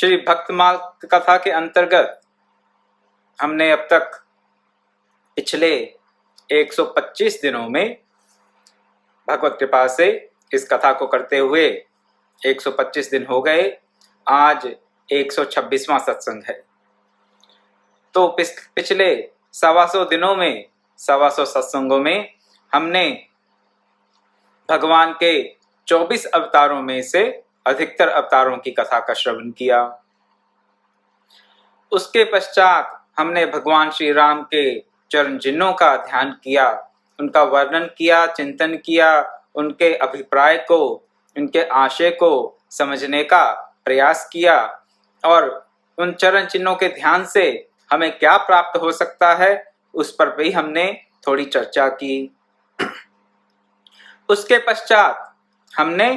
श्री भक्तमाल कथा के अंतर्गत हमने अब तक पिछले 125 दिनों में भगवत कृपा से इस कथा को करते हुए 125 दिन हो गए। आज 126वां सत्संग है। तो पिछले 125 दिनों में 125 सत्संगों में हमने भगवान के 24 अवतारों में से अधिकतर अवतारों की कथा का श्रवण किया। उसके पश्चात हमने भगवान श्री राम के चरण चिन्हों का ध्यान किया, उनका वर्णन किया, चिंतन किया, उनके अभिप्राय को, उनके आशय को समझने का प्रयास किया और उन चरण चिन्हों के ध्यान से हमें क्या प्राप्त हो सकता है उस पर भी हमने थोड़ी चर्चा की। उसके पश्चात हमने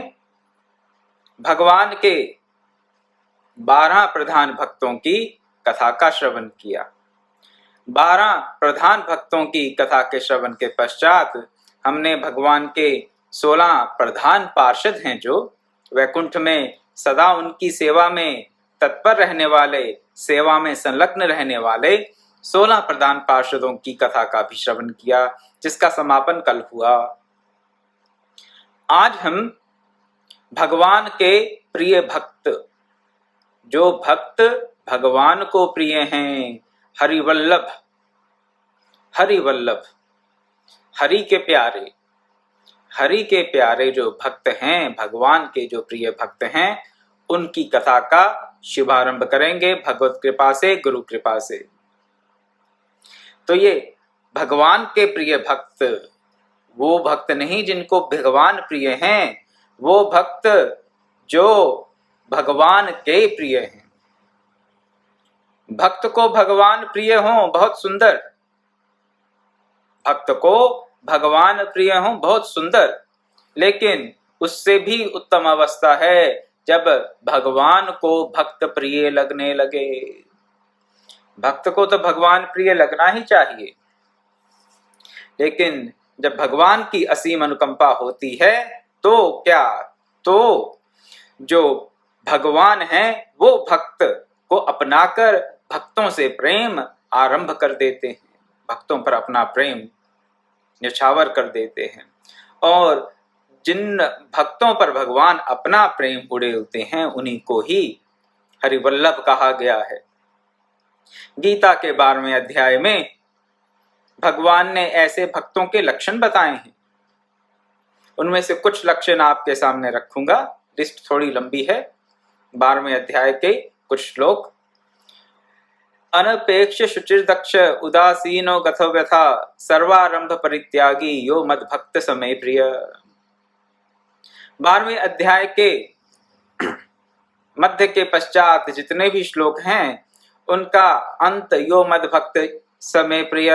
भगवान के 12 प्रधान भक्तों की कथा का श्रवण किया। 12 प्रधान भक्तों की कथा के श्रवण के पश्चात हमने भगवान के 16 प्रधान पार्षद हैं जो वैकुंठ में सदा उनकी सेवा में तत्पर रहने वाले, सेवा में संलग्न रहने वाले 16 प्रधान पार्षदों की कथा का भी श्रवण किया, जिसका समापन कल हुआ। आज हम भगवान के प्रिय भक्त, जो भक्त भगवान को प्रिय हैं, हरिवल्लभ, हरिवल्लभ, हरि के प्यारे, हरि के प्यारे जो भक्त हैं, भगवान के जो प्रिय भक्त हैं, उनकी कथा का शुभारंभ करेंगे भगवत कृपा से, गुरु कृपा से। तो ये भगवान के प्रिय भक्त वो भक्त नहीं जिनको भगवान प्रिय हैं, वो भक्त जो भगवान के प्रिय हैं। भक्त को भगवान प्रिय हो, बहुत सुंदर। भक्त को भगवान प्रिय हो, बहुत सुंदर, लेकिन उससे भी उत्तम अवस्था है जब भगवान को भक्त प्रिय लगने लगे। भक्त को तो भगवान प्रिय लगना ही चाहिए, लेकिन जब भगवान की असीम अनुकंपा होती है तो क्या, तो जो भगवान है वो भक्त को अपनाकर भक्तों से प्रेम आरंभ कर देते हैं, भक्तों पर अपना प्रेम न्यौछावर कर देते हैं। और जिन भक्तों पर भगवान अपना प्रेम उड़ेलते हैं उन्हीं को ही हरिवल्लभ कहा गया है। गीता के 12वें अध्याय में भगवान ने ऐसे भक्तों के लक्षण बताए हैं। उनमें से कुछ लक्षण आपके सामने रखूंगा, लिस्ट थोड़ी लंबी है। 12वें अध्याय के कुछ श्लोक। अनपेक्ष शुचिर्दक्ष उदासीनो गतो व्यथा सर्वारंभ परित्यागी यो मद भक्त समय प्रिय। 12वें अध्याय के मध्य के पश्चात जितने भी श्लोक हैं उनका अंत यो मद भक्त समय प्रिय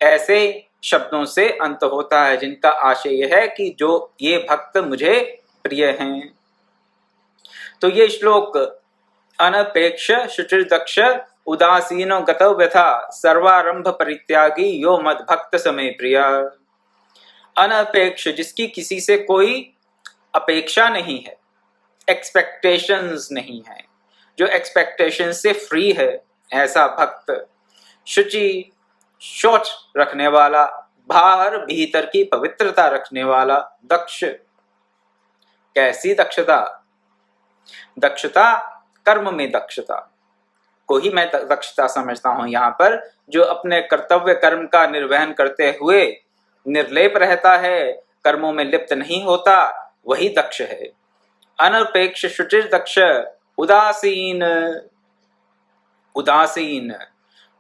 ऐसे शब्दों से अंत होता है, जिनका आशय यह है कि जो ये भक्त मुझे प्रिय हैं। तो ये श्लोक अनपेक्ष शुचिर्दक्ष उदासीनो गतो व्यथा सर्वारंभ परित्यागी यो मद भक्त समय प्रिय। अनपेक्ष, जिसकी किसी से कोई अपेक्षा नहीं है, एक्सपेक्टेशंस नहीं है, जो एक्सपेक्टेशन से फ्री है, ऐसा भक्त। शुचि, शौच रखने वाला, बाहर भीतर की पवित्रता रखने वाला। दक्ष, कैसी दक्षता? दक्षता कर्म में दक्षता को ही मैं दक्षता समझता हूं यहाँ पर। जो अपने कर्तव्य कर्म का निर्वहन करते हुए निर्लेप रहता है, कर्मों में लिप्त नहीं होता, वही दक्ष है। अनपेक्ष शुचिर दक्ष उदासीन, उदासीन,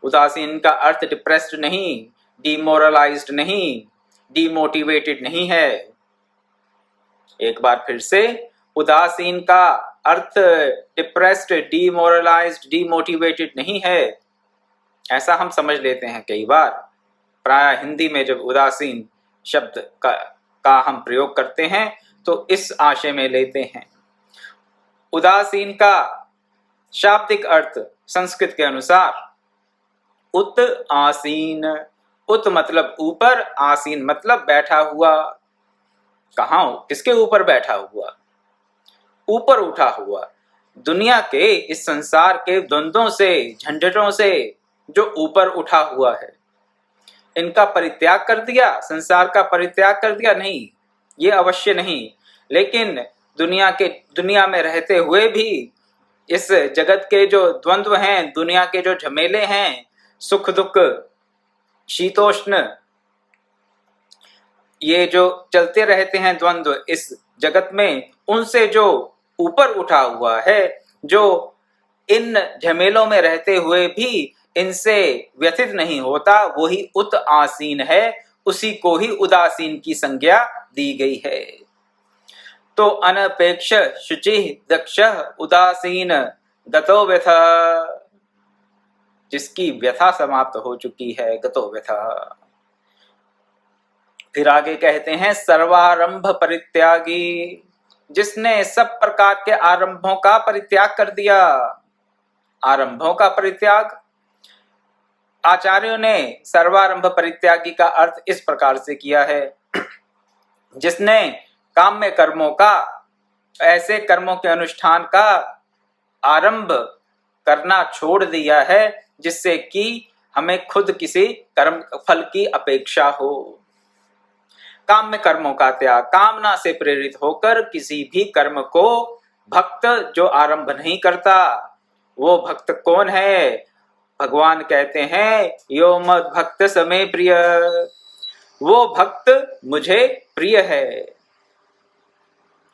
उदासीन का अर्थ डिप्रेस्ड नहीं, डिमोरलाइज्ड नहीं, डिमोटिवेटेड नहीं है। एक बार फिर से, उदासीन का अर्थ डिप्रेस्ड, डिमोरलाइज्ड, डिमोटिवेटेड नहीं है। ऐसा हम समझ लेते हैं कई बार। प्राय हिंदी में जब उदासीन शब्द का हम प्रयोग करते हैं तो इस आशय में लेते हैं। उदासीन का शाब्दिक अर्थ संस्कृत के अनुसार उत आसीन। उत मतलब ऊपर, आसीन मतलब बैठा हुआ। कहाँ, किसके ऊपर बैठा हुआ? ऊपर उठा हुआ। दुनिया के, इस संसार के द्वंद्वों से, झंझटों से जो ऊपर उठा हुआ है, इनका परित्याग कर दिया, संसार का परित्याग कर दिया? नहीं, ये अवश्य नहीं। लेकिन दुनिया में रहते हुए भी इस जगत के जो द्वंद्व हैं, दुनिया के जो झमेले हैं, सुख दुख, शीतोष्ण, ये जो चलते रहते हैं द्वंद्व इस जगत में, उनसे जो ऊपर उठा हुआ है, जो इन झमेलों में रहते हुए भी इनसे व्यथित नहीं होता, वही उत आसीन है, उसी को ही उदासीन की संज्ञा दी गई है। तो अनपेक्ष शुचि दक्ष उदासीन गतो व्यथा, जिसकी व्यथा समाप्त हो चुकी है, गतो व्यथा। फिर आगे कहते हैं सर्वारंभ परित्यागी, जिसने सब प्रकार के आरंभों का परित्याग कर दिया। आरंभों का परित्याग, आचार्यों ने सर्वारंभ परित्यागी का अर्थ इस प्रकार से किया है, जिसने काम्य कर्मों का, ऐसे कर्मों के अनुष्ठान का आरंभ करना छोड़ दिया है जिससे कि हमें खुद किसी कर्म फल की अपेक्षा हो। काम्य कर्मों का त्याग, कामना से प्रेरित होकर किसी भी कर्म को भक्त जो आरंभ नहीं करता, वो भक्त कौन है? भगवान कहते हैं यो मद भक्त समे प्रिय, वो भक्त मुझे प्रिय है,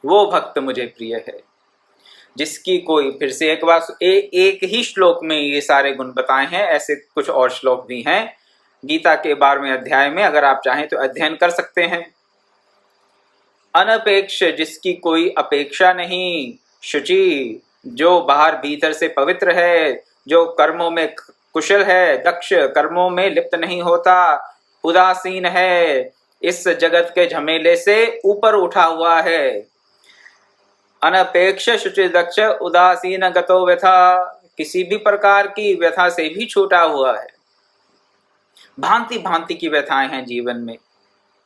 वो भक्त मुझे प्रिय है। जिसकी कोई, फिर से एक बार, एक ही श्लोक में ये सारे गुण बताए हैं, ऐसे कुछ और श्लोक भी हैं गीता के 12वें अध्याय में, अगर आप चाहें तो अध्ययन कर सकते हैं। अनपेक्ष, जिसकी कोई अपेक्षा नहीं, शुचि, जो बाहर भीतर से पवित्र है, जो कर्मों में कुशल है, दक्ष, कर्मों में लिप्त नहीं होता, उदासीन है, इस जगत के झमेले से ऊपर उठा हुआ है। अनपेक्ष शुचि दक्ष उदासीन गतो व्यथा, किसी भी प्रकार की व्यथा से भी छूटा हुआ है। भांति भांति की व्यथाएं हैं जीवन में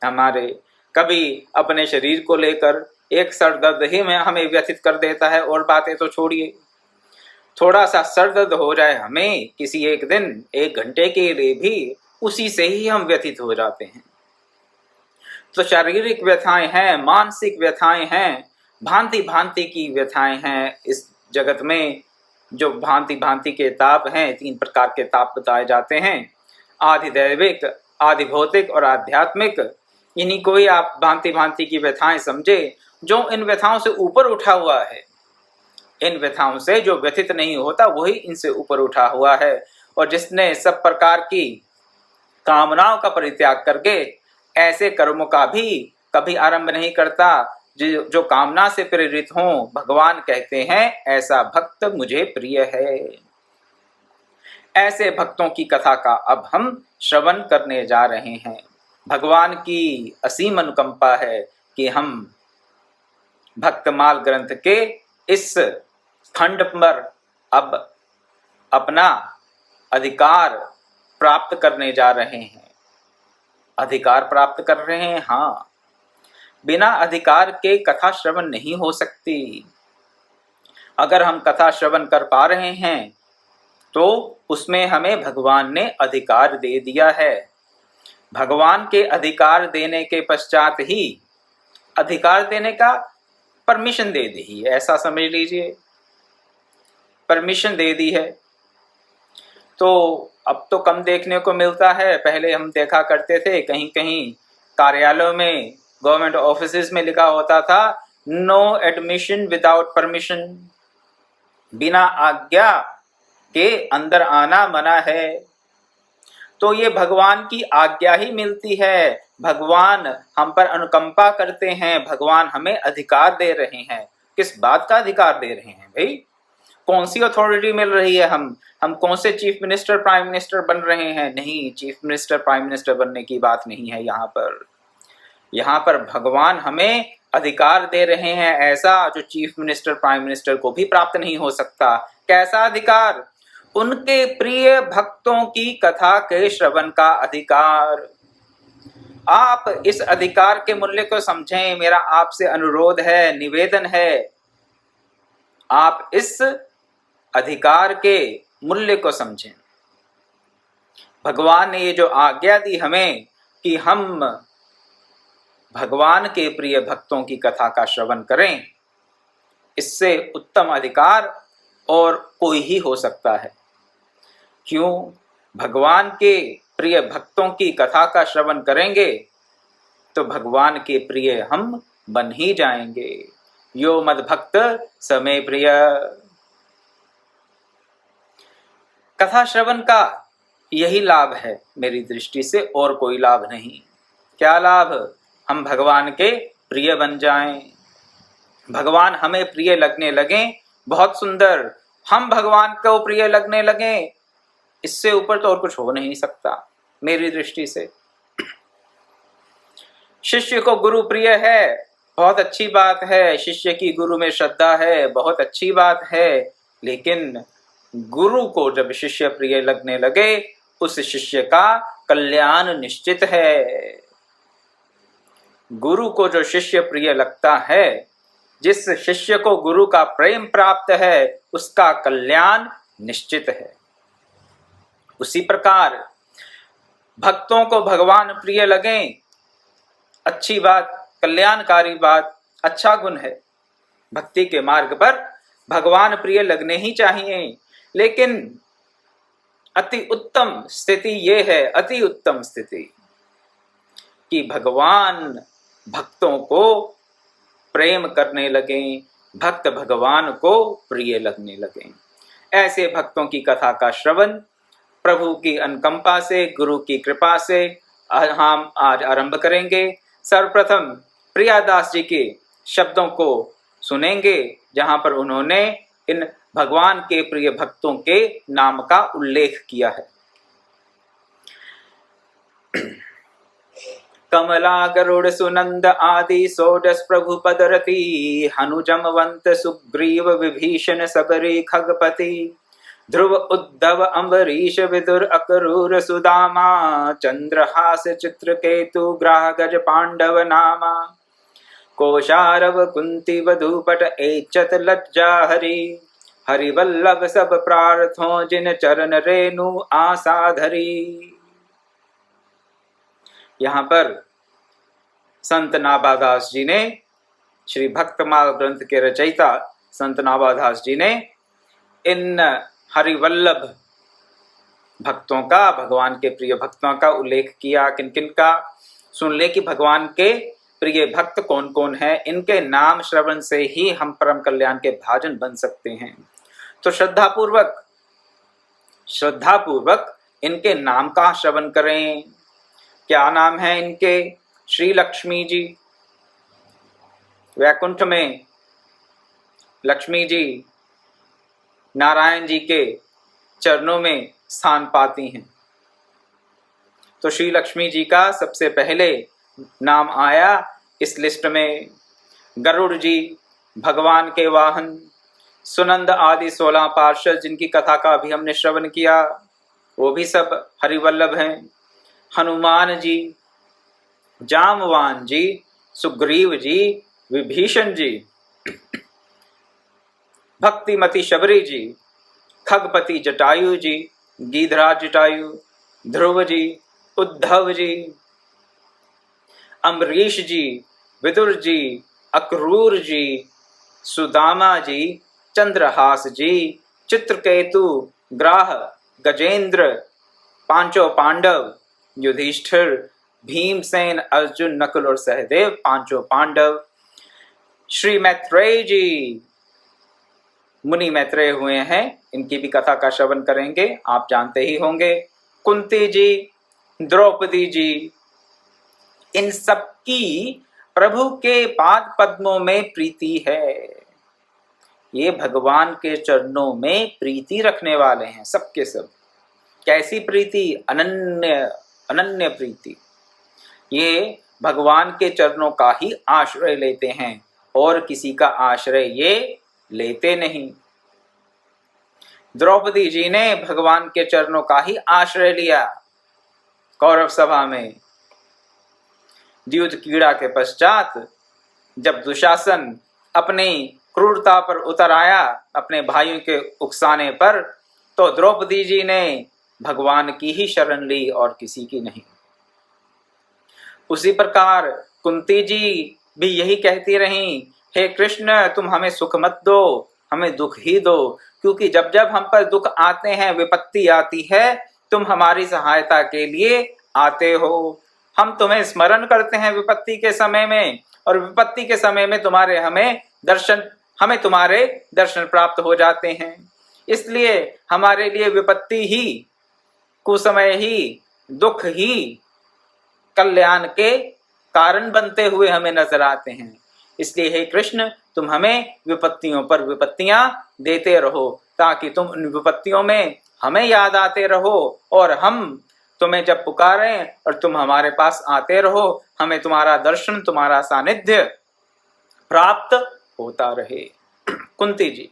हमारे, कभी अपने शरीर को लेकर एक सर दर्द ही में हमें व्यथित कर देता है, और बातें तो छोड़िए, थोड़ा सा सर दर्द हो जाए हमें किसी एक दिन, एक घंटे के लिए भी, उसी से ही हम व्यथित हो जाते हैं। तो शारीरिक व्यथाएं हैं, मानसिक व्यथाएं हैं, भांति भांति की व्यथाएं हैं इस जगत में। जो भांति भांति के ताप हैं, 3 प्रकार के ताप बताए जाते हैं, आधिदैविक, आधिभौतिक और आध्यात्मिक। इन्हीं को ही आप भांति भांति की व्यथाएं समझे। जो इन व्यथाओं से ऊपर उठा हुआ है, इन व्यथाओं से जो व्यथित नहीं होता, वही इनसे ऊपर उठा हुआ है। और जिसने सब प्रकार की कामनाओं का परित्याग करके ऐसे कर्मों का भी कभी आरंभ नहीं करता जो कामना से प्रेरित हों, भगवान कहते हैं ऐसा भक्त मुझे प्रिय है। ऐसे भक्तों की कथा का अब हम श्रवण करने जा रहे हैं। भगवान की असीम अनुकंपा है कि हम भक्तमाल ग्रंथ के इस खंड पर अब अपना अधिकार प्राप्त करने जा रहे हैं। अधिकार प्राप्त कर रहे हैं, हाँ, बिना अधिकार के कथा श्रवण नहीं हो सकती। अगर हम कथा श्रवण कर पा रहे हैं तो उसमें हमें भगवान ने अधिकार दे दिया है। भगवान के अधिकार देने के पश्चात ही, अधिकार देने का परमिशन दे दी है, ऐसा समझ लीजिए, परमिशन दे दी है। तो अब तो कम देखने को मिलता है, पहले हम देखा करते थे कहीं कहीं कार्यालयों में, गवर्नमेंट ऑफिसेज में लिखा होता था नो एडमिशन विदाउट परमिशन, बिना आज्ञा के अंदर आना मना है। तो ये भगवान की आज्ञा ही मिलती है, भगवान हम पर अनुकंपा करते हैं, भगवान हमें अधिकार दे रहे हैं। किस बात का अधिकार दे रहे हैं भाई? कौन सी अथॉरिटी मिल रही है? हम कौन से चीफ मिनिस्टर प्राइम मिनिस्टर बन रहे हैं? नहीं, चीफ मिनिस्टर प्राइम मिनिस्टर बनने की बात नहीं है यहाँ पर। यहाँ पर भगवान हमें अधिकार दे रहे हैं ऐसा जो चीफ मिनिस्टर प्राइम मिनिस्टर को भी प्राप्त नहीं हो सकता। कैसा अधिकार? उनके प्रिय भक्तों की कथा के श्रवण का अधिकार। आप इस अधिकार के मूल्य को समझें, मेरा आपसे अनुरोध है, निवेदन है। आप इस अधिकार के मूल्य को समझें। भगवान ने ये जो आज्ञा दी हमें कि हम भगवान के प्रिय भक्तों की कथा का श्रवण करें, इससे उत्तम अधिकार और कोई ही हो सकता है। क्यों? भगवान के प्रिय भक्तों की कथा का श्रवण करेंगे तो भगवान के प्रिय हम बन ही जाएंगे। यो मद भक्त समय प्रिय। कथा श्रवण का यही लाभ है मेरी दृष्टि से, और कोई लाभ नहीं। क्या लाभ? हम भगवान के प्रिय बन जाएं, भगवान हमें प्रिय लगने लगें। बहुत सुंदर, हम भगवान को प्रिय लगने लगें, इससे ऊपर तो और कुछ हो नहीं सकता मेरी दृष्टि से। शिष्य को गुरु प्रिय है, बहुत अच्छी बात है। शिष्य की गुरु में श्रद्धा है, बहुत अच्छी बात है। लेकिन गुरु को जब शिष्य प्रिय लगने लगे, उस शिष्य का कल्याण निश्चित है। गुरु को जो शिष्य प्रिय लगता है, जिस शिष्य को गुरु का प्रेम प्राप्त है, उसका कल्याण निश्चित है। उसी प्रकार भक्तों को भगवान प्रिय लगें, अच्छी बात, कल्याणकारी बात, अच्छा गुण है। भक्ति के मार्ग पर भगवान प्रिय लगने ही चाहिए। लेकिन अति उत्तम स्थिति ये है, अति उत्तम स्थिति, कि भगवान भक्तों को प्रेम करने लगें, भक्त भगवान को प्रिय लगने लगें। ऐसे भक्तों की कथा का श्रवण प्रभु की अनुकंपा से, गुरु की कृपा से हम आज आरंभ करेंगे। सर्वप्रथम प्रियादास जी के शब्दों को सुनेंगे, जहां पर उन्होंने इन भगवान के प्रिय भक्तों के नाम का उल्लेख किया है। कमला गरुड़ सुनंद आदि षोडश प्रभु पदरती, हनुजमवंत सुग्रीव विभीषण सबरी खगपति, ध्रुव उद्धव अम्बरीश विदुर अक्रूर सुदामा, चंद्रहास चित्रकेतु ग्राह गज पांडव नामा, कोशारव कुंती वधूपट एचत लज्जा हरि, हरिवल्लभ सब प्रार्थों जिन चरण रेणु आशा धरी। यहाँ पर संत नाभादास जी ने, श्री भक्तमाल ग्रंथ के रचयिता संत नाभादास जी ने इन हरिवल्लभ भक्तों का, भगवान के प्रिय भक्तों का उल्लेख किया। किन किन का? सुन ले कि भगवान के प्रिय भक्त कौन कौन है। इनके नाम श्रवण से ही हम परम कल्याण के भाजन बन सकते हैं। तो श्रद्धापूर्वक इनके नाम का श्रवण करें। क्या नाम है इनके? श्री लक्ष्मी जी, वैकुंठ में लक्ष्मी जी नारायण जी के चरणों में स्थान पाती हैं। तो श्री लक्ष्मी जी का सबसे पहले नाम आया इस लिस्ट में। गरुड़ जी भगवान के वाहन, सुनंद आदि 16 पार्षद जिनकी कथा का भी हमने श्रवण किया, वो भी सब हरिवल्लभ हैं। हनुमान जी, जामवान जी, सुग्रीव जी, विभीषण जी, भक्तिमती शबरी जी, खगपति जटायु जी, गीधराज जटायु, ध्रुव जी, उद्धव जी, अम्बरीश जी, विदुर जी, अक्रूर जी, सुदामा जी, चंद्रहास जी, चित्रकेतु, ग्राह, गजेंद्र, पांचों पांडव, युधिष्ठिर, भीमसेन, अर्जुन, नकुल और सहदेव, पांचों पांडव। श्री मैत्रेय जी, मुनि मैत्रेय हुए हैं, इनकी भी कथा का श्रवण करेंगे, आप जानते ही होंगे। कुंती जी, द्रौपदी जी, इन सबकी प्रभु के पाद पद्मों में प्रीति है। ये भगवान के चरणों में प्रीति रखने वाले हैं, सबके सब। कैसी प्रीति? अनन्य प्रीति। ये भगवान के चरणों का ही आश्रय लेते हैं और किसी का आश्रय ये लेते नहीं। द्रौपदी जी ने भगवान के चरणों का ही आश्रय लिया कौरव सभा में। द्यूत कीड़ा के पश्चात जब दुशासन अपनी क्रूरता पर उतर आया अपने भाइयों के उकसाने पर, तो द्रौपदी जी ने भगवान की ही शरण ली और किसी की नहीं। उसी प्रकार कुंती जी भी यही कहती रहीं, हे कृष्ण तुम हमें सुख मत दो, हमें दुख ही दो, क्योंकि जब जब हम पर दुख आते हैं, विपत्ति आती है, तुम हमारी सहायता के लिए आते हो। हम तुम्हें स्मरण करते हैं विपत्ति के समय में, और विपत्ति के समय में हमें तुम्हारे दर्शन प्राप्त हो जाते हैं। इसलिए हमारे लिए विपत्ति ही, कुसमय ही, दुख ही कल्याण के कारण बनते हुए हमें नजर आते हैं। इसलिए हे कृष्ण तुम हमें विपत्तियों पर विपत्तियां देते रहो, ताकि तुम उन विपत्तियों में हमें याद आते रहो, और हम तुम्हें जब पुकारें और तुम हमारे पास आते रहो, हमें तुम्हारा दर्शन, तुम्हारा सानिध्य प्राप्त होता रहे। कुंती जी,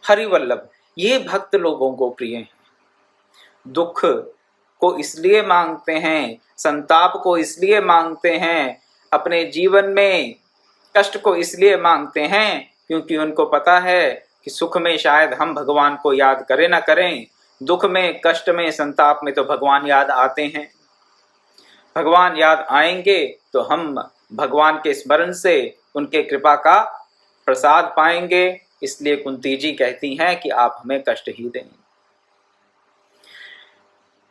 हरिवल्लभ, ये भक्त लोगों को प्रिय हैं। दुख को इसलिए मांगते हैं, संताप को इसलिए मांगते हैं, अपने जीवन में कष्ट को इसलिए मांगते हैं, क्योंकि उनको पता है कि सुख में शायद हम भगवान को याद करें ना करें, दुख में, कष्ट में, संताप में तो भगवान याद आते हैं। भगवान याद आएंगे तो हम भगवान के स्मरण से उनके कृपा का प्रसाद पाएंगे। इसलिए कुंती जी कहती हैं कि आप हमें कष्ट ही दें।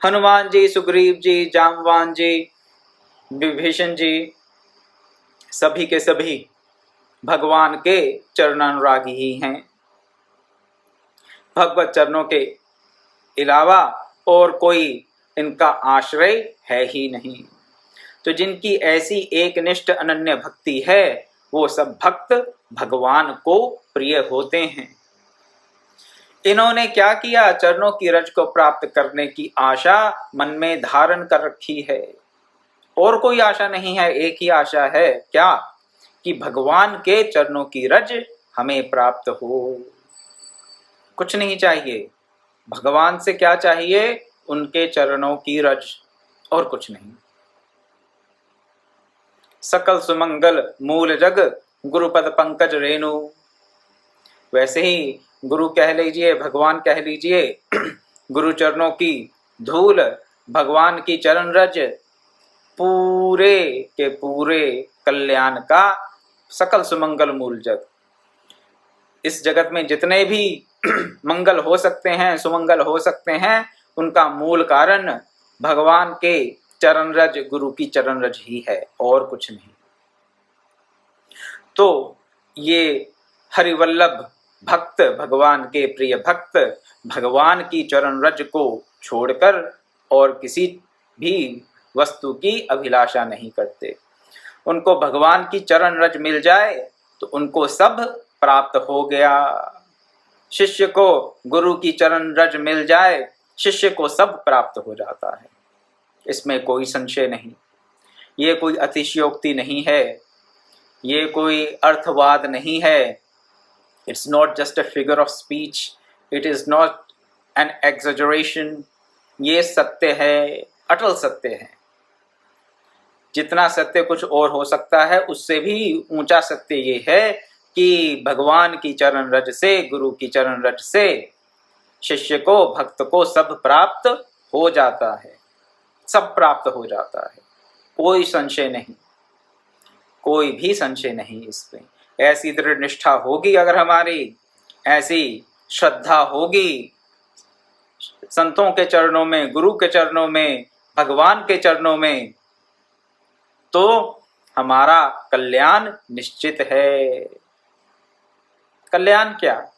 हनुमान जी, सुग्रीव जी, जामवान जी, विभीषण जी, सभी के सभी भगवान के चरणानुरागी ही हैं। भगवत चरणों के अलावा और कोई इनका आश्रय है ही नहीं। तो जिनकी ऐसी एकनिष्ठ अनन्य भक्ति है, वो सब भक्त भगवान को प्रिय होते हैं। इन्होंने क्या किया? चरणों की रज को प्राप्त करने की आशा मन में धारण कर रखी है। और कोई आशा नहीं है, एक ही आशा है, क्या? कि भगवान के चरणों की रज हमें प्राप्त हो। कुछ नहीं चाहिए। भगवान से क्या चाहिए? उनके चरणों की रज, और कुछ नहीं। सकल सुमंगल मूल जग गुरुपद पंकज रेणु। वैसे ही गुरु कह लीजिए, भगवान कह लीजिए, गुरु चरणों की धूल, भगवान की चरण रज पूरे के पूरे कल्याण का सकल सुमंगल मूल जग। इस जगत में जितने भी मंगल हो सकते हैं, सुमंगल हो सकते हैं, उनका मूल कारण भगवान के चरण रज, गुरु की चरण रज ही है, और कुछ नहीं। तो ये हरिवल्लभ भक्त, भगवान के प्रिय भक्त, भगवान की चरण रज को छोड़कर और किसी भी वस्तु की अभिलाषा नहीं करते। उनको भगवान की चरण रज मिल जाए तो उनको सब प्राप्त हो गया। शिष्य को गुरु की चरण रज मिल जाए, शिष्य को सब प्राप्त हो जाता है। इसमें कोई संशय नहीं। ये कोई अतिशयोक्ति नहीं है, ये कोई अर्थवाद नहीं है। It's not just a figure of speech, it is not an exaggeration। ये सत्य है, अटल सत्य है। जितना सत्य कुछ और हो सकता है, उससे भी ऊंचा सत्य ये है कि भगवान की चरण रज से, गुरु की चरण रज से शिष्य को, भक्त को सब प्राप्त हो जाता है, सब प्राप्त हो जाता है। कोई संशय नहीं, कोई भी संशय नहीं इसमें। ऐसी दृढ़ निष्ठा होगी अगर हमारी, ऐसी श्रद्धा होगी संतों के चरणों में, गुरु के चरणों में, भगवान के चरणों में, तो हमारा कल्याण निश्चित है। कल्याण क्या?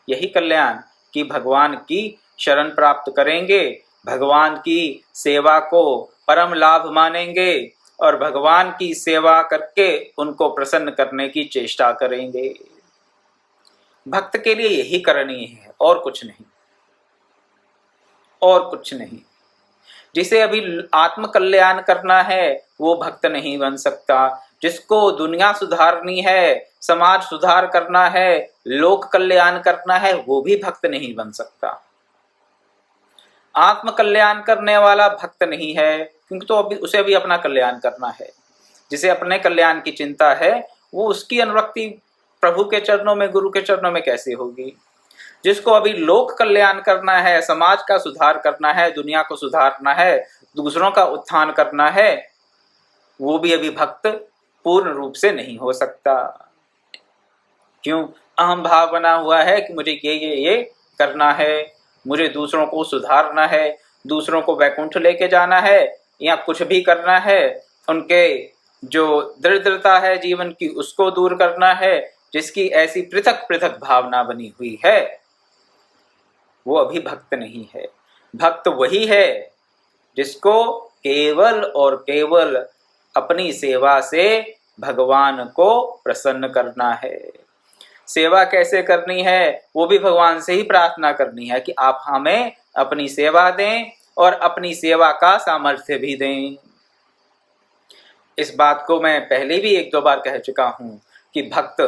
यही कल्याण कि भगवान की शरण प्राप्त करेंगे, भगवान की सेवा को परम लाभ मानेंगे और भगवान की सेवा करके उनको प्रसन्न करने की चेष्टा करेंगे। भक्त के लिए यही करनी है, और कुछ नहीं, और कुछ नहीं। जिसे अभी आत्म कल्याण करना है वो भक्त नहीं बन सकता। जिसको दुनिया सुधारनी है, समाज सुधार करना है, लोक कल्याण करना है, वो भी भक्त नहीं बन सकता। आत्म कल्याण करने वाला भक्त नहीं है, क्योंकि तो अभी उसे भी अपना कल्याण करना है। जिसे अपने कल्याण की चिंता है, वो उसकी अनुरक्ति प्रभु के चरणों में, गुरु के चरणों में कैसे होगी? जिसको अभी लोक कल्याण करना है, समाज का सुधार करना है, दुनिया को सुधारना है, दूसरों का उत्थान करना है, वो भी अभी भक्त पूर्ण रूप से नहीं हो सकता। क्यों? अहम भाव बना हुआ है कि मुझे ये करना है, मुझे दूसरों को सुधारना है, दूसरों को वैकुंठ लेके जाना है, या कुछ भी करना है, उनके जो दरिद्रता है जीवन की उसको दूर करना है। जिसकी ऐसी पृथक पृथक भावना बनी हुई है वो अभी भक्त नहीं है। भक्त वही है जिसको केवल और केवल अपनी सेवा से भगवान को प्रसन्न करना है। सेवा कैसे करनी है? वो भी भगवान से ही प्रार्थना करनी है कि आप हमें अपनी सेवा दें और अपनी सेवा का सामर्थ्य भी दें। इस बात को मैं पहले भी एक दो बार कह चुका हूं कि भक्त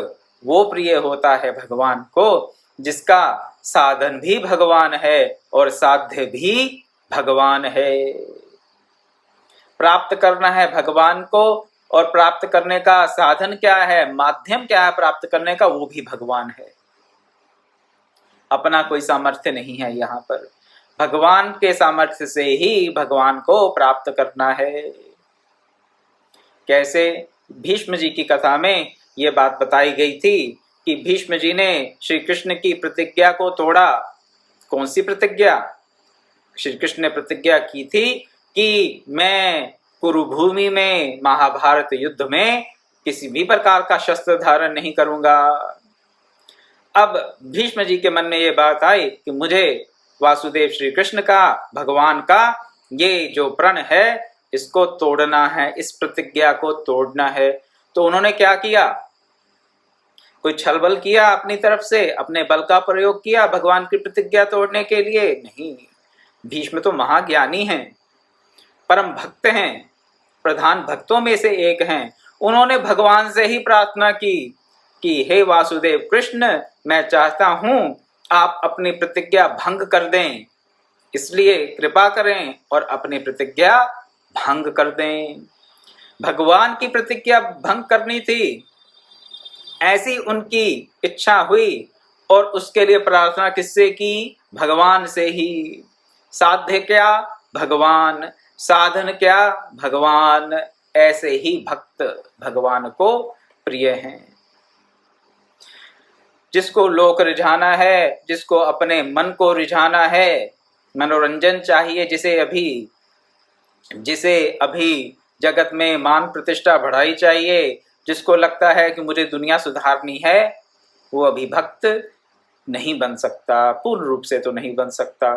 वो प्रिय होता है भगवान को जिसका साधन भी भगवान है और साध्य भी भगवान है। प्राप्त करना है भगवान को, और प्राप्त करने का साधन क्या है, माध्यम क्या है प्राप्त करने का, वो भी भगवान है। अपना कोई सामर्थ्य नहीं है। यहाँ पर भगवान के सामर्थ्य से ही भगवान को प्राप्त करना है। कैसे? भीष्म जी की कथा में ये बात बताई गई थी कि भीष्म जी ने श्री कृष्ण की प्रतिज्ञा को तोड़ा। कौन सी प्रतिज्ञा? श्री कृष्ण ने प्रतिज्ञा की थी कि मैं कुरुभूमि में महाभारत युद्ध में किसी भी प्रकार का शस्त्र धारण नहीं करूंगा। अब भीष्म जी के मन में ये बात आई कि मुझे वासुदेव श्री कृष्ण का, भगवान का ये जो प्रण है इसको तोड़ना है, इस प्रतिज्ञा को तोड़ना है। तो उन्होंने क्या किया? कोई छलबल किया अपनी तरफ से, अपने बल का प्रयोग किया भगवान की प्रतिज्ञा तोड़ने के लिए? नहीं। भीष्म तो महाज्ञानी हैं, परम भक्त हैं, प्रधान भक्तों में से एक हैं। उन्होंने भगवान से ही प्रार्थना की कि हे वासुदेव कृष्ण, मैं चाहता हूं आप अपनी प्रतिज्ञा भंग कर दें, इसलिए कृपा करें और अपनी प्रतिज्ञा भंग कर दें। भगवान की प्रतिज्ञा भंग करनी थी, ऐसी उनकी इच्छा हुई, और उसके लिए प्रार्थना किससे की? भगवान से ही। साध्य क्या? भगवान। साधन क्या? भगवान। ऐसे ही भक्त भगवान को प्रिय हैं। जिसको लोक रिझाना है, जिसको अपने मन को रिझाना है, मनोरंजन चाहिए, जिसे अभी जगत में मान प्रतिष्ठा बढ़ाई चाहिए, जिसको लगता है कि मुझे दुनिया सुधारनी है, वो अभी भक्त नहीं बन सकता, पूर्ण रूप से तो नहीं बन सकता।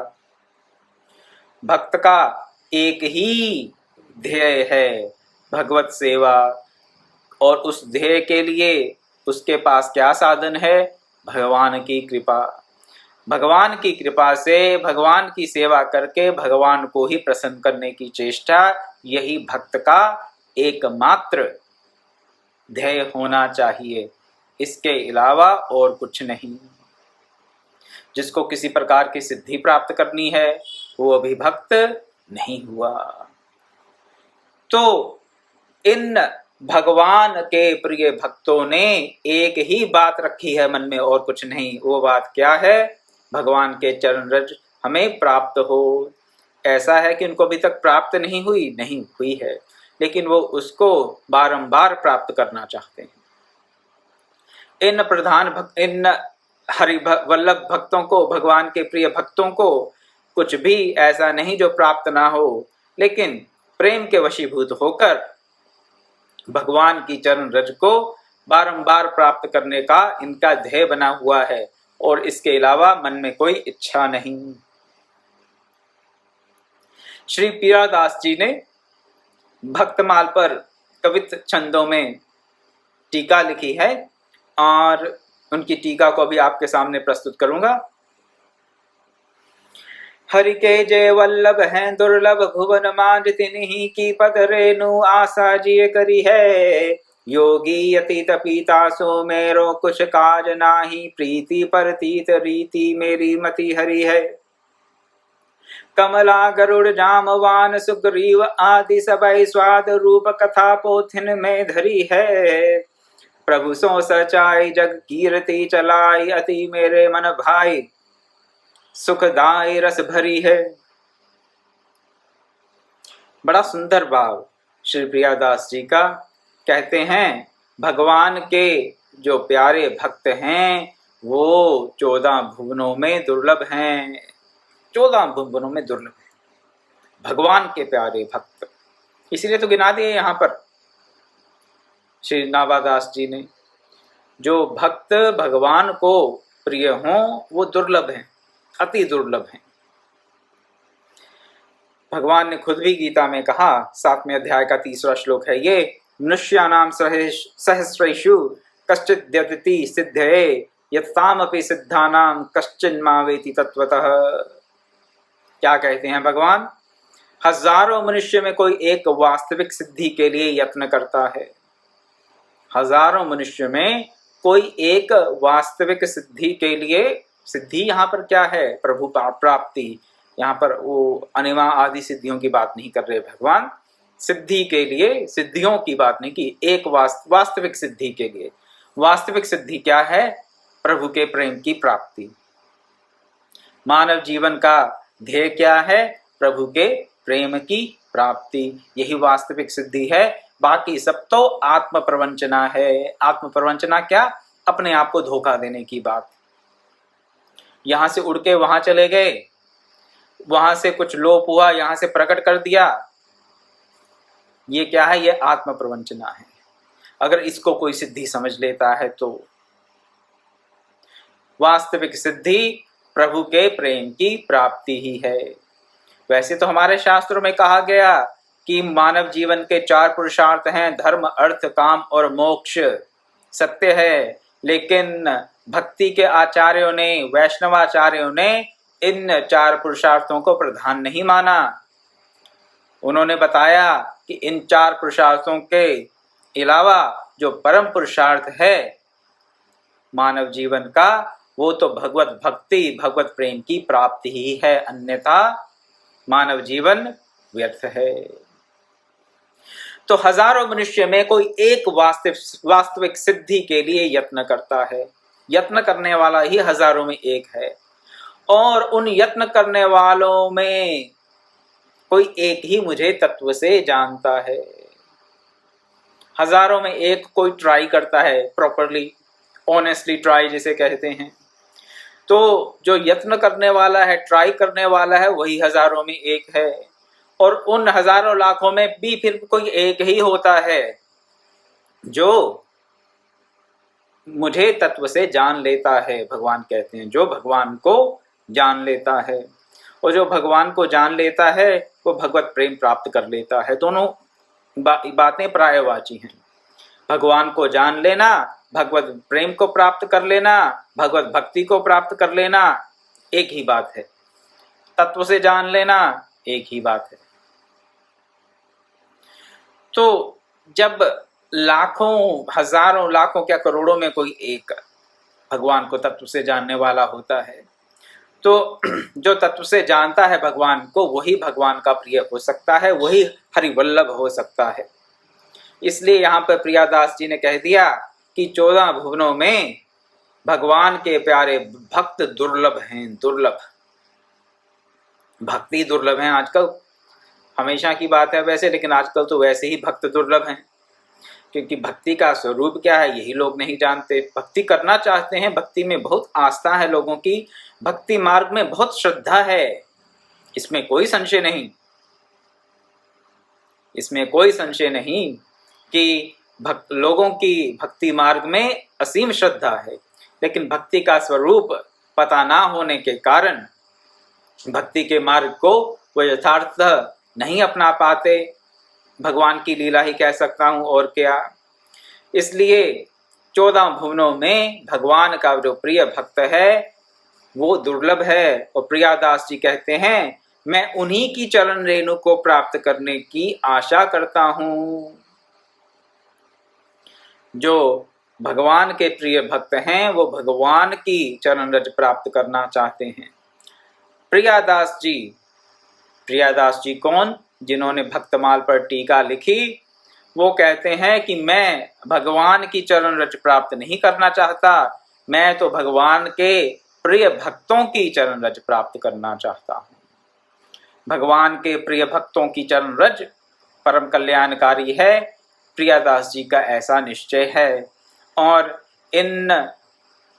भक्त का एक ही ध्येय है, भगवत सेवा, और उस ध्येय के लिए उसके पास क्या साधन है? भगवान की कृपा। भगवान की कृपा से, भगवान की सेवा करके भगवान को ही प्रसन्न करने की चेष्टा, यही भक्त का एकमात्र ध्येय होना चाहिए, इसके अलावा और कुछ नहीं। जिसको किसी प्रकार की सिद्धि प्राप्त करनी है वो अभी भक्त नहीं हुआ। तो इन भगवान के प्रिय भक्तों ने एक ही बात रखी है मन में, और कुछ नहीं। वो बात क्या है? भगवान के चरण रज हमें प्राप्त हो। ऐसा है कि उनको अभी तक प्राप्त नहीं हुई है, लेकिन वो उसको बारंबार प्राप्त करना चाहते हैं। इन हरि वल्लभ भक्तों को, भगवान के प्रिय भक्तों को कुछ भी ऐसा नहीं जो प्राप्त ना हो, लेकिन प्रेम के वशीभूत होकर भगवान की चरण रज को बारंबार प्राप्त करने का इनका ध्येय बना हुआ है, और इसके अलावा मन में कोई इच्छा नहीं। श्री पीरादास जी ने भक्तमाल पर कवित छंदों में टीका लिखी है, और उनकी टीका को अभी आपके सामने प्रस्तुत करूंगा। हरि के जय वल्लभ हैं दुर्लभ, भुवन मांझ तिन्हि की पद रेणु आशा जिय करी है। योगी अतीत पीता सो मेरो कुछ काज नाही, प्रीति परतीत रीति मेरी मति हरि है। कमला गरुड़ जामवान सुग्रीव आदि सबई स्वाद रूप कथा पोथिन में धरी है। प्रभु सो सचाई जग कीर्ति चलाई, अति मेरे मन भाई सुखदाई रस भरी है। बड़ा सुंदर भाव श्री प्रियादास जी का। कहते हैं भगवान के जो प्यारे भक्त हैं वो 14 भुवनों में दुर्लभ हैं, 14 भुवनों में दुर्लभ हैं भगवान के प्यारे भक्त। इसीलिए तो गिना दिए यहाँ पर श्री नाभादास जी ने, जो भक्त भगवान को प्रिय हों वो दुर्लभ हैं, अति दुर्लभ हैं। भगवान ने खुद भी गीता में कहा, 7वें अध्याय का 3रा श्लोक है ये, मनुष्यानाम सहस्रेषु कश्चिद्यदिति सिद्धये यत्तामपि सिद्धानाम कश्चिन्मा वेति तत्वतः। क्या कहते हैं भगवान? हजारों मनुष्य में कोई एक वास्तविक सिद्धि के लिए यत्न करता है, हजारों मनुष्य में कोई एक वास्तविक सिद्धि के लिए, सिद्धि यहाँ पर क्या है? प्रभु प्राप्ति। यहाँ पर वो अनिमा आदि सिद्धियों की बात नहीं कर रहे भगवान, सिद्धि के लिए, सिद्धियों की बात नहीं की, एक वास्तविक सिद्धि के लिए। वास्तविक सिद्धि क्या है? प्रभु के प्रेम की प्राप्ति। मानव जीवन का ध्येय क्या है? प्रभु के प्रेम की प्राप्ति, यही वास्तविक सिद्धि है। बाकी सब तो आत्म प्रवंचना है। आत्म प्रवंचना क्या? अपने आप को धोखा देने की बात। यहां से उड़ के वहां चले गए, वहां से कुछ लोप हुआ, यहां से प्रकट कर दिया, ये क्या है? ये आत्म प्रवंचना है। अगर इसको कोई सिद्धि समझ लेता है तो वास्तविक सिद्धि प्रभु के प्रेम की प्राप्ति ही है। वैसे तो हमारे शास्त्रों में कहा गया कि मानव जीवन के 4 पुरुषार्थ हैं, धर्म, अर्थ, काम और मोक्ष। सत्य है, लेकिन भक्ति के आचार्यों ने, वैष्णवाचार्यों ने इन 4 पुरुषार्थों को प्रधान नहीं माना। उन्होंने बताया कि इन 4 पुरुषार्थों के अलावा जो परम पुरुषार्थ है मानव जीवन का, वो तो भगवत भक्ति, भगवत प्रेम की प्राप्ति ही है, अन्यथा मानव जीवन व्यर्थ है। तो हजारों मनुष्य में कोई एक वास्तविक सिद्धि के लिए यत्न करता है। यत्न करने वाला ही हजारों में एक है, और उन यत्न करने वालों में कोई एक ही मुझे तत्व से जानता है। हजारों में एक कोई ट्राई करता है, प्रॉपरली, ऑनेस्टली ट्राई जिसे कहते हैं। तो जो यत्न करने वाला है, ट्राई करने वाला है, वही हजारों में एक है। और उन हजारों लाखों में भी फिर कोई एक ही होता है जो मुझे तत्व से जान लेता है। भगवान कहते हैं जो भगवान को जान लेता है, और जो भगवान को जान लेता है वो भगवत प्रेम प्राप्त कर लेता है। दोनों बातें पर्यायवाची हैं। भगवान को जान लेना, भगवत प्रेम को प्राप्त कर लेना, भगवत भक्ति को प्राप्त कर लेना, एक ही बात है। तत्व से जान लेना एक ही बात है। तो जब लाखों, हजारों, लाखों क्या करोड़ों में कोई एक भगवान को तत्व से जानने वाला होता है, तो जो तत्व से जानता है भगवान को, वही भगवान का प्रिय हो सकता है, वही हरिवल्लभ हो सकता है। इसलिए यहाँ पर प्रियादास जी ने कह दिया कि 14 भुवनों में भगवान के प्यारे भक्त दुर्लभ हैं। दुर्लभ भक्ति दुर्लभ हैं आजकल। हमेशा की बात है वैसे, लेकिन आजकल तो वैसे ही भक्त दुर्लभ हैं, क्योंकि भक्ति का स्वरूप क्या है यही लोग नहीं जानते। भक्ति करना चाहते हैं, भक्ति में बहुत आस्था है लोगों की, भक्ति मार्ग में बहुत श्रद्धा है, इसमें कोई संशय नहीं। इसमें कोई संशय नहीं कि लोगों की भक्ति मार्ग में असीम श्रद्धा है, लेकिन भक्ति का स्वरूप पता ना होने के कारण भक्ति के मार्ग को वो यथार्थ नहीं अपना पाते। भगवान की लीला ही कह सकता हूँ, और क्या। इसलिए 14 भुवनों में भगवान का जो प्रिय भक्त है वो दुर्लभ है। और प्रियादास जी कहते हैं मैं उन्हीं की चरण रेणु को प्राप्त करने की आशा करता हूँ। जो भगवान के प्रिय भक्त हैं वो भगवान की चरण रज प्राप्त करना चाहते हैं। प्रियादास जी कौन? जिन्होंने भक्तमाल पर टीका लिखी, वो कहते हैं कि मैं भगवान की चरण रज प्राप्त नहीं करना चाहता, मैं तो भगवान के प्रिय भक्तों की चरण रज प्राप्त करना चाहता हूँ। भगवान के प्रिय भक्तों की चरण रज परम कल्याणकारी है, प्रियादास जी का ऐसा निश्चय है। और इन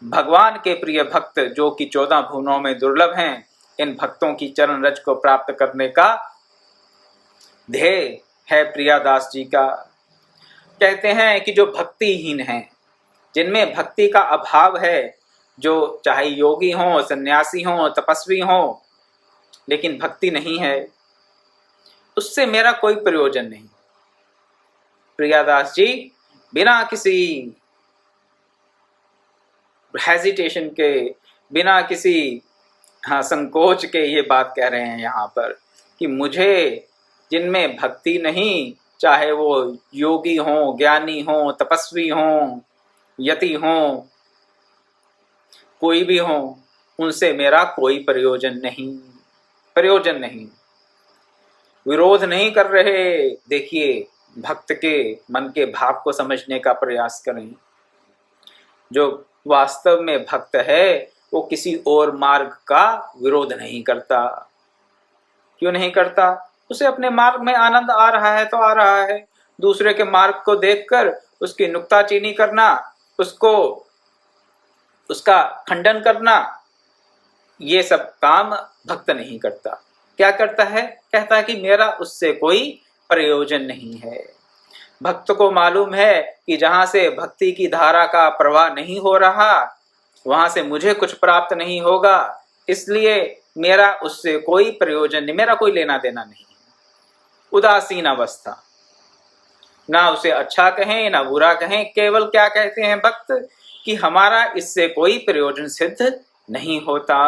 भगवान के प्रिय भक्त जो कि 14 भुवनों में दुर्लभ हैं, इन भक्तों की चरण रज को प्राप्त करने का ध्येय है प्रियादास जी का। कहते हैं कि जो भक्तिहीन हैं, जिनमें भक्ति का अभाव है, जो चाहे योगी हों, सन्यासी हों, तपस्वी हों, लेकिन भक्ति नहीं है, उससे मेरा कोई प्रयोजन नहीं। प्रियादास जी बिना किसी हेजिटेशन के, बिना किसी संकोच के ये बात कह रहे हैं यहाँ पर कि मुझे जिनमें भक्ति नहीं, चाहे वो योगी हों, ज्ञानी हों, तपस्वी हों, यति हों, कोई भी हों, उनसे मेरा कोई प्रयोजन नहीं, प्रयोजन नहीं। विरोध नहीं कर रहे। देखिए, भक्त के मन के भाव को समझने का प्रयास करें। जो वास्तव में भक्त है वो किसी और मार्ग का विरोध नहीं करता। क्यों नहीं करता? उसे अपने मार्ग में आनंद आ रहा है तो आ रहा है। दूसरे के मार्ग को देखकर उसकी नुक्ताचीनी करना, उसको उसका खंडन करना, ये सब काम भक्त नहीं करता। क्या करता है? कहता है कि मेरा उससे कोई प्रयोजन नहीं है। भक्त को मालूम है कि जहां से भक्ति की धारा का प्रवाह नहीं हो रहा, वहां से मुझे कुछ प्राप्त नहीं होगा, इसलिए मेरा उससे कोई प्रयोजन नहीं, मेरा कोई लेना देना नहीं। उदासीन अवस्था, ना उसे अच्छा कहें ना बुरा कहें, केवल क्या कहते हैं भक्त कि हमारा इससे कोई प्रयोजन सिद्ध नहीं होता।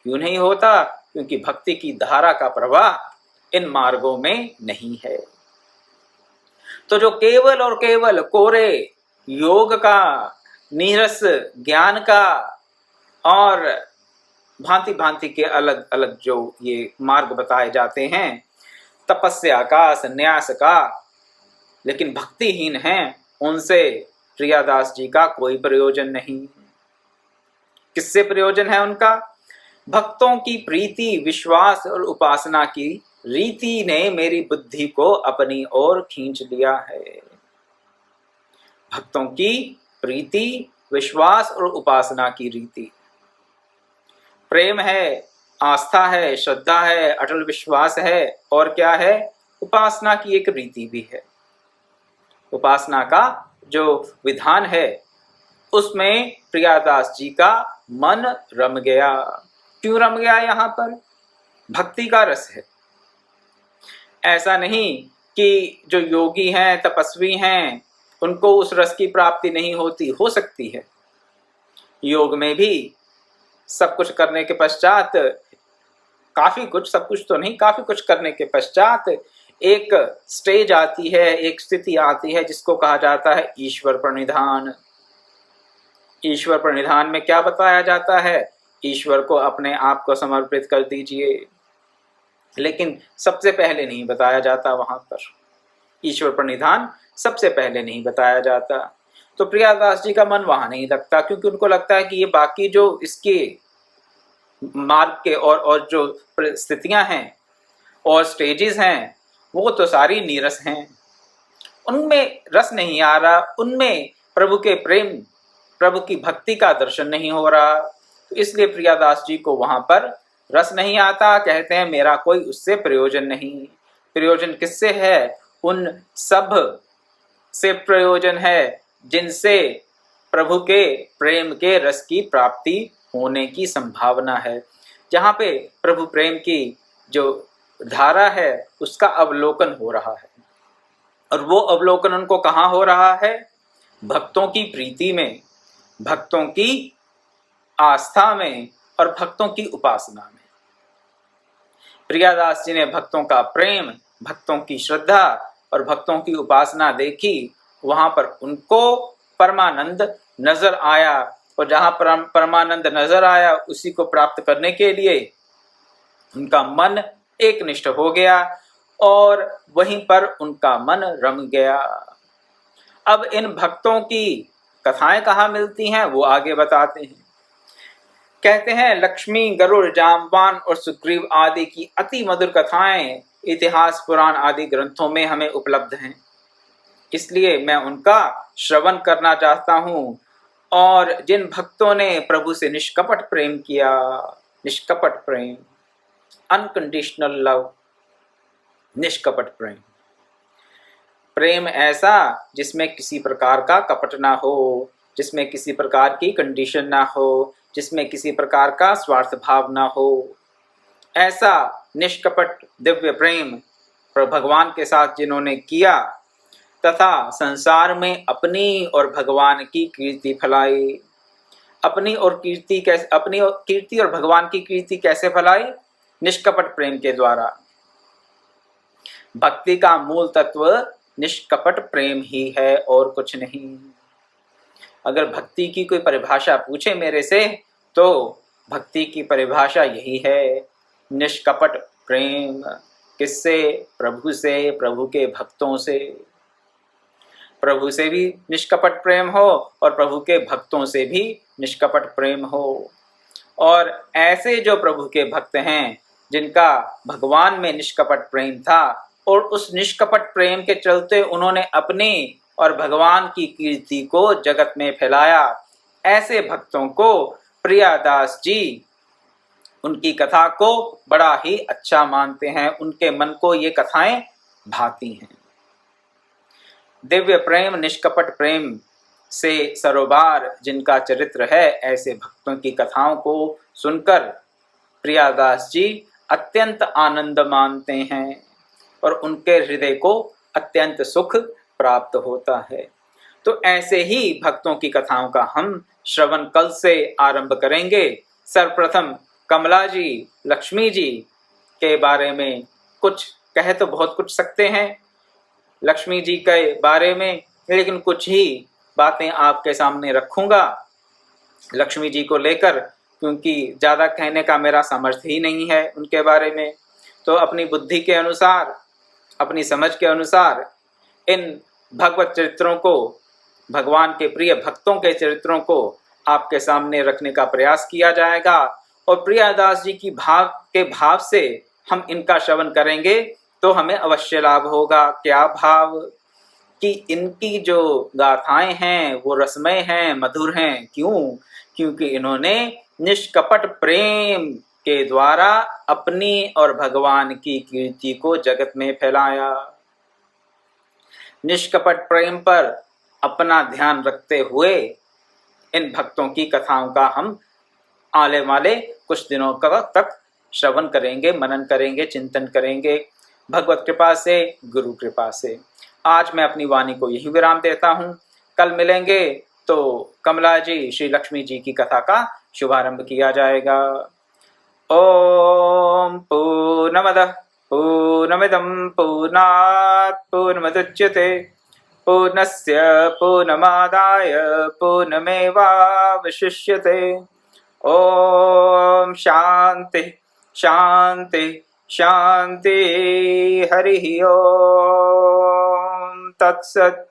क्यों नहीं होता? क्योंकि भक्ति की धारा का प्रवाह इन मार्गों में नहीं है। तो जो केवल और केवल कोरे योग का, नीरस ज्ञान का और भांति भांति के अलग अलग जो ये मार्ग बताए जाते हैं, तपस्या का, संन्यास का, लेकिन भक्तिहीन हैं, उनसे प्रियादास जी का कोई प्रयोजन नहीं। किससे प्रयोजन है उनका? भक्तों की प्रीति, विश्वास और उपासना की रीति ने मेरी बुद्धि को अपनी ओर खींच लिया है। भक्तों की प्रीति, विश्वास और उपासना की रीति, प्रेम है, आस्था है, श्रद्धा है, अटल विश्वास है, और क्या है? उपासना की एक रीति भी है। उपासना का जो विधान है उसमें प्रियादास जी का मन रम गया। क्यों रम गया? यहाँ पर भक्ति का रस है। ऐसा नहीं कि जो योगी हैं, तपस्वी हैं, उनको उस रस की प्राप्ति नहीं होती, हो सकती है। योग में भी सब कुछ करने के पश्चात, काफी कुछ, सब कुछ तो नहीं, काफी कुछ करने के पश्चात एक स्टेज आती है, एक स्थिति आती है जिसको कहा जाता है ईश्वर प्रणिधान। ईश्वर प्रणिधान में क्या बताया जाता है? ईश्वर को अपने आप को समर्पित कर दीजिए। लेकिन सबसे पहले नहीं बताया जाता, वहां पर ईश्वर प्रणिधान सबसे पहले नहीं बताया जाता। तो प्रियादास जी का मन वहां नहीं लगता, क्योंकि उनको लगता है कि ये बाकी जो इसके मार्ग के और जो स्थितियां हैं और स्टेजेस हैं, वो तो सारी नीरस हैं, उनमें रस नहीं आ रहा, उनमें प्रभु के प्रेम, प्रभु की भक्ति का दर्शन नहीं हो रहा। तो इसलिए प्रियादास जी को वहां पर रस नहीं आता। कहते हैं मेरा कोई उससे प्रयोजन नहीं। प्रयोजन किससे है? उन सब से प्रयोजन है जिनसे प्रभु के प्रेम के रस की प्राप्ति होने की संभावना है। जहाँ पे प्रभु प्रेम की जो धारा है उसका अवलोकन हो रहा है, और वो अवलोकन उनको कहाँ हो रहा है? भक्तों की प्रीति में, भक्तों की आस्था में और भक्तों की उपासना में। प्रियादास जी ने भक्तों का प्रेम, भक्तों की श्रद्धा और भक्तों की उपासना देखी, वहां पर उनको परमानंद नजर आया, और जहां परमानंद नजर आया उसी को प्राप्त करने के लिए उनका मन एकनिष्ठ हो गया। और वहीं पर उनका मन रम गया। अब इन भक्तों की कथाएं कहाँ मिलती हैं वो आगे बताते हैं। कहते हैं लक्ष्मी, गरुड़, जामवान और सुग्रीव आदि की अति मधुर कथाएं इतिहास, पुराण आदि ग्रंथों में हमें उपलब्ध हैं। इसलिए मैं उनका श्रवण करना चाहता हूँ। और जिन भक्तों ने प्रभु से निष्कपट प्रेम किया, निष्कपट प्रेम, अनकंडीशनल लव, निष्कपट प्रेम, प्रेम ऐसा जिसमें किसी प्रकार का कपट ना हो, जिसमें किसी प्रकार की कंडीशन ना हो, जिसमें किसी प्रकार का स्वार्थ भाव ना हो, ऐसा निष्कपट दिव्य प्रेम भगवान के साथ जिन्होंने किया तथा संसार में अपनी और भगवान की कीर्ति फैलाई। अपनी और कीर्ति और भगवान की कीर्ति कैसे फैलाई? निष्कपट प्रेम के द्वारा। भक्ति का मूल तत्व निष्कपट प्रेम ही है और कुछ नहीं। अगर भक्ति की कोई परिभाषा पूछे मेरे से तो भक्ति की परिभाषा यही है, निष्कपट प्रेम। किससे? प्रभु से, प्रभु के भक्तों से। प्रभु से भी निष्कपट प्रेम हो और प्रभु के भक्तों से भी निष्कपट प्रेम हो। और ऐसे जो प्रभु के भक्त हैं जिनका भगवान में निष्कपट प्रेम था और उस निष्कपट प्रेम के चलते उन्होंने अपनी और भगवान की कीर्ति को जगत में फैलाया, ऐसे भक्तों को प्रियादास जी उनकी कथा को बड़ा ही अच्छा मानते हैं। उनके मन को ये कथाएं भाती हैं। दिव्य प्रेम, निष्कपट प्रेम से सरोबार जिनका चरित्र है, ऐसे भक्तों की कथाओं को सुनकर प्रियादास जी अत्यंत आनंद मानते हैं और उनके हृदय को अत्यंत सुख प्राप्त होता है। तो ऐसे ही भक्तों की कथाओं का हम श्रवण कल से आरंभ करेंगे। सर्वप्रथम कमला जी, लक्ष्मी जी के बारे में कुछ कह तो बहुत कुछ सकते हैं लक्ष्मी जी के बारे में, लेकिन कुछ ही बातें आपके सामने रखूंगा लक्ष्मी जी को लेकर, क्योंकि ज़्यादा कहने का मेरा सामर्थ्य ही नहीं है उनके बारे में। तो अपनी बुद्धि के अनुसार, अपनी समझ के अनुसार इन भगवत चरित्रों को, भगवान के प्रिय भक्तों के चरित्रों को आपके सामने रखने का प्रयास किया जाएगा। और प्रियादास जी की भाव से हम इनका श्रवण करेंगे तो हमें अवश्य लाभ होगा। क्या भाव? कि इनकी जो गाथाएं हैं वो रसमय हैं, मधुर हैं। क्यों? क्योंकि इन्होंने निष्कपट प्रेम के द्वारा अपनी और भगवान की कीर्ति को जगत में फैलाया। निष्कपट प्रेम पर अपना ध्यान रखते हुए इन भक्तों की कथाओं का हम आने वाले कुछ दिनों तक श्रवण करेंगे, मनन करेंगे, चिंतन करेंगे, भगवत कृपा से, गुरु कृपा से। आज मैं अपनी वाणी को यही विराम देता हूँ। कल मिलेंगे तो कमला जी, श्री लक्ष्मी जी की कथा का शुभारंभ किया जाएगा। ओम पूर्णमदः पूर्णमिदं पूर्णात् पूर्णमुदच्यते पूर्णस्य पूर्णमादाय पूर्णमेवावशिष्यते। ओम शांति शांति शांति। हरि ओम तत्सत्।